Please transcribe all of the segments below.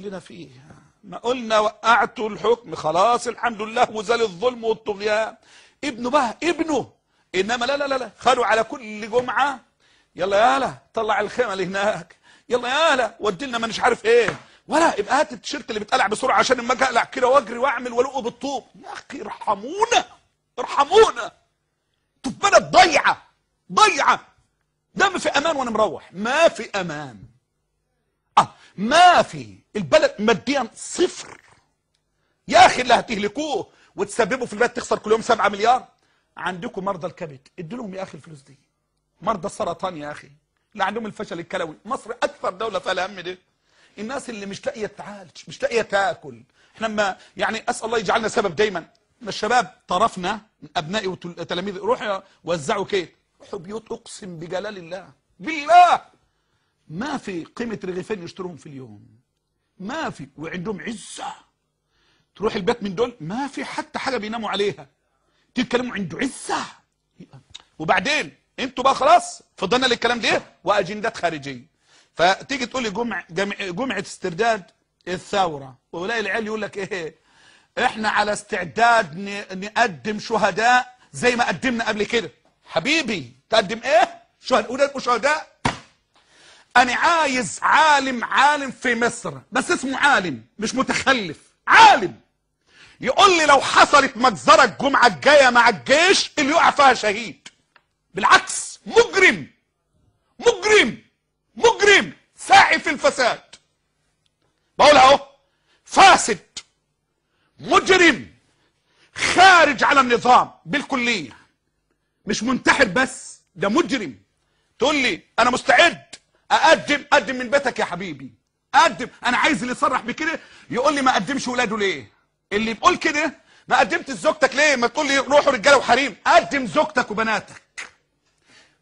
لنا فيه؟ ما قلنا وقعتوا الحكم خلاص الحمد لله وزال الظلم والطغيان. ابنه بقى ابنه، انما لا لا لا لا، خدوا على كل جمعه يلا يالا طلع الخيمه اللي هناك، يلا يالا ودي لنا ما مش عارف ايه، ولا يبقى هات التيشيرت اللي بيتقلع بسرعه عشان اما اجي اقلع كده واجري واعمل والقه بالطوب. يا اخي ارحمونا ارحمونا. طب بلد ضيعه ضيعه، دم في امان وانا مروح، ما في امان. ما في، البلد ماديا صفر. يا اخي اللي هتهلكوه وتسببوا في البلد تخسر كل يوم 7 مليار. عندكم مرضى الكبد ادوا لهم يا اخي الفلوس دي. مرضى السرطان يا اخي، اللي عندهم الفشل الكلوي، مصر اكثر دوله فيها الهم ده. الناس اللي مش لاقيه تعالج، مش لاقيه تاكل. احنا ما يعني اسال الله يجعلنا سبب دايما. ما الشباب طرفنا من ابنائي وتلاميذي روحوا وزعوا كيك، روحوا بيوت اقسم بجلال الله بالله ما في قيمه رغيفين يشتروهم في اليوم، ما في، وعندهم عزه. تروح البيت من دول ما في حتى حاجه بيناموا عليها، تتكلموا عنده عزه. وبعدين انتوا بقى خلاص فضلنا للكلام ده واجندات خارجيه. فتيجي تقول لي جمعه استرداد الثوره، ولاقي العيال يقول لك ايه، احنا على استعداد نقدم شهداء زي ما قدمنا قبل كده. حبيبي تقدم ايه؟ شهداء. انا عايز عالم في مصر، بس اسمه عالم مش متخلف، عالم يقول لي لو حصلت مجزره الجمعه الجايه مع الجيش اللي يقع فيها شهيد. بالعكس مجرم مجرم مجرم ساعي في الفساد. بقولها اهو، فاسد مجرم خارج على النظام بالكليه، مش منتحر بس، ده مجرم. تقول لي انا مستعد اقدم من بيتك يا حبيبي، اقدم. انا عايز اللي يصرح بكده يقول لي ما قدمش ولاده ليه؟ اللي بيقول كده ما قدمتش زوجتك ليه؟ ما تقول لي روحوا رجاله وحريم، قدم زوجتك وبناتك.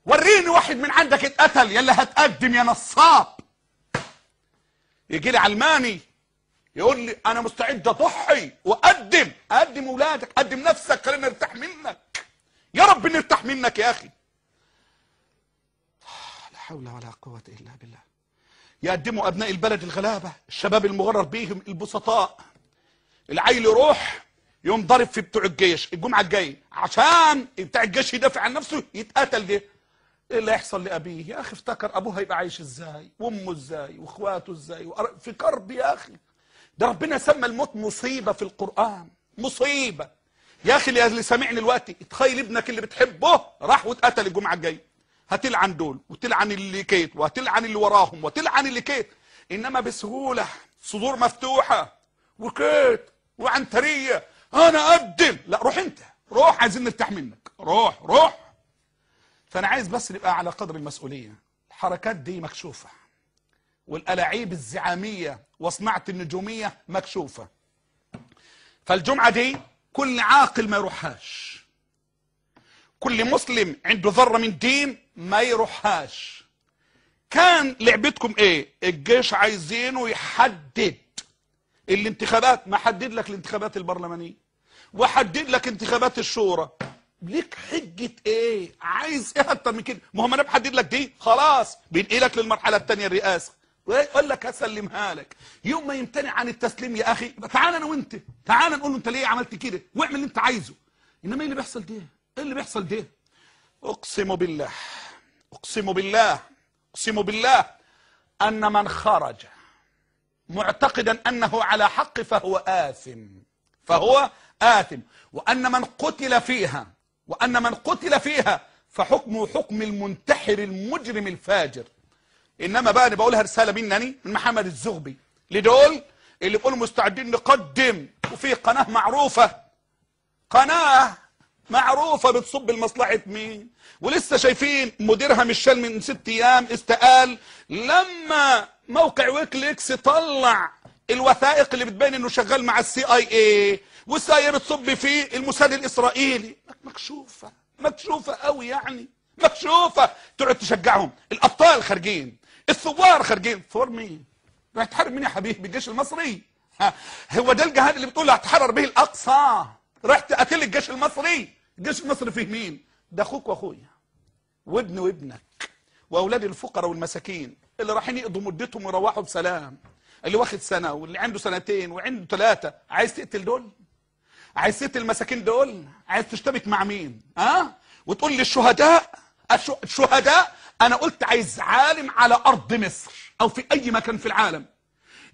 وريني واحد من عندك اتقتل يلا هتقدم يا نصاب. يجي لي علماني يقول لي انا مستعد اضحي واقدم ولادك، قدم نفسك، خلينا نرتاح منك. يا رب نرتاح منك يا اخي. لا حول ولا قوه الا بالله. يقدموا ابناء البلد الغلابه، الشباب المغرر بيهم، البسطاء. العيل يروح يوم ضارب في بتوع الجيش الجمعه الجايه عشان بتاع الجيش يدافع عن نفسه يتقتل. ده ايه اللي هيحصل لابيه؟ يا اخي افتكر ابوه هيبقى عايش ازاي، وامه ازاي، واخواته ازاي، في كرب يا اخي. ده ربنا سمى الموت مصيبه في القران، مصيبه. يا اخي اللي سامعني دلوقتي، تخيل ابنك اللي بتحبه راح واتقتل الجمعه الجايه، هتلعن دول وتلعن اللي كيت وهتلعن اللي وراهم وتلعن اللي كيت. انما بسهوله صدور مفتوحه وكيت وعنتريه انا اقدم. لا روح انت، روح عايزين نرتاح منك، روح. فانا عايز بس نبقى على قدر المسؤوليه. الحركات دي مكشوفه، والالاعيب الزعاميه وصناعه النجوميه مكشوفه. فالجمعه دي كل عاقل ما يروحهاش، كل مسلم عنده ذره من دين ما يروحهاش. كان لعبتكم ايه؟ الجيش عايزينه يحدد الانتخابات، ما حدد لك الانتخابات البرلمانيه وحدد لك انتخابات الشورى. ليك حجه ايه؟ عايز ايه اكتر من كده؟ ما هو انا بحدد لك دي خلاص بينقلك للمرحله الثانيه الرئاسه، ويقول لك هسلمها لك. يوم ما يمتنع عن التسليم يا اخي تعال انا وانت، تعال نقول له انت ليه عملت كده واعمل اللي انت عايزه. انما ايه اللي بيحصل ده؟ ايه اللي بيحصل ده؟ اقسم بالله اقسم بالله اقسم بالله ان من خرج معتقدا انه على حق فهو آثم، وان من قتل فيها فحكمه حكم المنتحر المجرم الفاجر. انما بقى انا بقولها رساله مني من محمد الزغبي لدول اللي بيقولوا مستعدين نقدم، وفي قناه معروفه بتصب لمصلحه مين، ولسه شايفين مديرها مش شال من 6 ايام استقال لما موقع ويكليكس طلع الوثائق اللي بتبين انه شغال مع CIA، والسايه بتصب فيه الموساد الاسرائيلي. مكشوفه قوي يعني، مكشوفه. تقعد تشجعهم، الابطال خارجين، الثوار خارجين. ثوار مين؟ راح تحارب مين يا حبيبي؟ الجيش المصري. هو ده الجهاد اللي بتقول هتحرر به الاقصى؟ راح تقتل الجيش المصري. الجيش المصري فيه مين؟ ده اخوك واخويا وابني وابنك واولاد الفقراء والمساكين اللي رايحين يقضوا مدتهم ويروحوا بسلام. اللي واخد سنة واللي عنده سنتين وعنده 3، عايز تقتل دول؟ عايز تقتل المساكين دول؟ عايز تشتبك مع مين؟ وتقول لي الشهداء؟ الشهداء انا قلت عايز عالم على ارض مصر او في اي مكان في العالم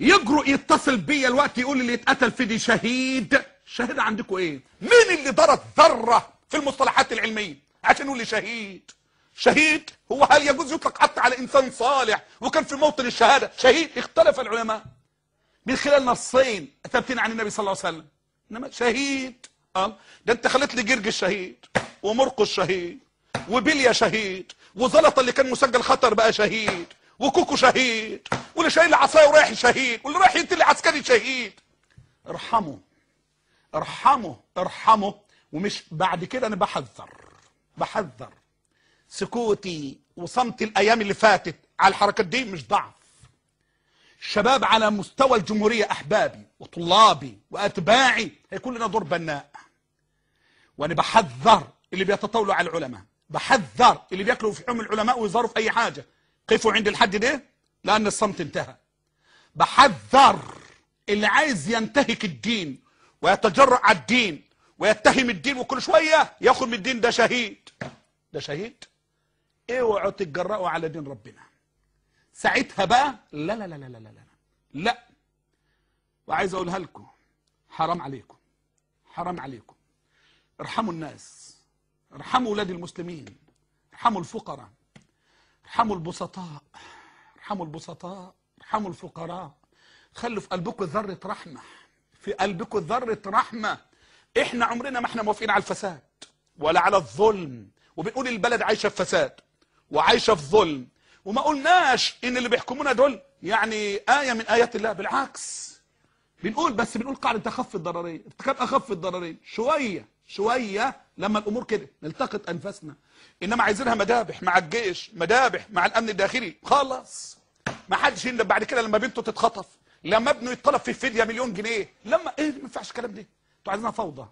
يجرؤ يتصل بيا الوقت يقول لي اللي اتقتل في دي شهيد. شهيد عندكم ايه؟ مين اللي ضرب ذره في المصطلحات العلميه عشان يقول لي شهيد؟ شهيد هو هل يجوز يطلق حتى على انسان صالح وكان في موطن الشهاده شهيد؟ اختلف العلماء من خلال نصين ثابتين عن النبي صلى الله عليه وسلم. انما شهيد ده انت خليت لي جرجس شهيد ومرقس شهيد وبليا شهيد وزلطه اللي كان مسجل خطر بقى شهيد وكوكو شهيد واللي شايل عصايه ورايح شهيد واللي رايح يقتل عسكري شهيد. ارحموا ارحموا ارحموا. ومش بعد كده انا بحذر سكوتي وصمتي الايام اللي فاتت على الحركات دي مش ضعف. الشباب على مستوى الجمهوريه احبابي وطلابي واتباعي هيكون لنا دور بناء. وانا بحذر اللي بيتطاولوا على العلماء، بحذر اللي بياكلوا في حوم العلماء ويظهروا في اي حاجه. قفوا عند الحد ده لان الصمت انتهى. بحذر اللي عايز ينتهك الدين ويتجرأ على الدين ويتهم الدين وكل شويه ياخد من الدين ده شهيد. ده شهيد؟ اوعوا تتجرأوا على دين ربنا. ساعتها بقى لا لا لا لا لا لا لا. وعايز اقولها لكم، حرام عليكم، حرام عليكم. ارحموا الناس، ارحموا اولاد المسلمين، ارحموا الفقراء، ارحموا البسطاء، ارحموا البسطاء، ارحموا الفقراء. خلوا في قلبكم ذرة رحمة، في قلبكم ذرة رحمة. احنا عمرنا ما احنا موافقين على الفساد ولا على الظلم، وبنقول البلد عايشة في فساد وعايشة في ظلم، وما قلناش ان اللي بيحكمونا دول يعني آية من آيات الله. بالعكس بنقول، بس بنقول قاعدة أخف الضررين، ارتكاب أخف الضررين. شوية لما الأمور كده نلتقط أنفسنا. إنما عايزينها مذابح مع الجيش، مذابح مع الأمن الداخلي، خلاص ما حدش يندم بعد كده لما بنته تتخطف، لما ابنه يتطلب في فدية مليون جنيه، لما ايه ما ينفعش الكلام ده. انتوا عايزينها فوضى.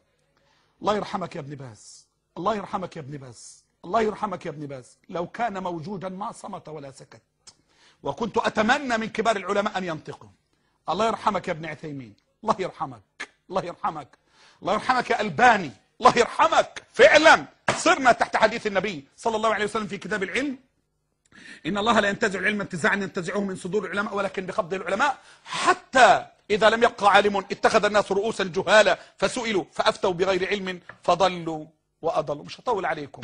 الله يرحمك يا ابن باز، الله يرحمك يا ابن باز، الله يرحمك يا ابن باز. لو كان موجودا ما صمت ولا سكت، وكنت أتمنى من كبار العلماء أن ينطقوا. الله يرحمك يا ابن عثيمين، الله يرحمك، الله يرحمك، الله يرحمك يا ألباني، الله يرحمك. فعلا صرنا تحت حديث النبي صلى الله عليه وسلم في كتاب العلم: إن الله لا ينتزع العلم انتزاعا ينتزعه من صدور العلماء ولكن بقبض العلماء، حتى إذا لم يبقى عالم اتخذ الناس رؤوسا جهالا فسئلوا فأفتوا بغير علم فضلوا وأضلوا. مش هطول عليكم.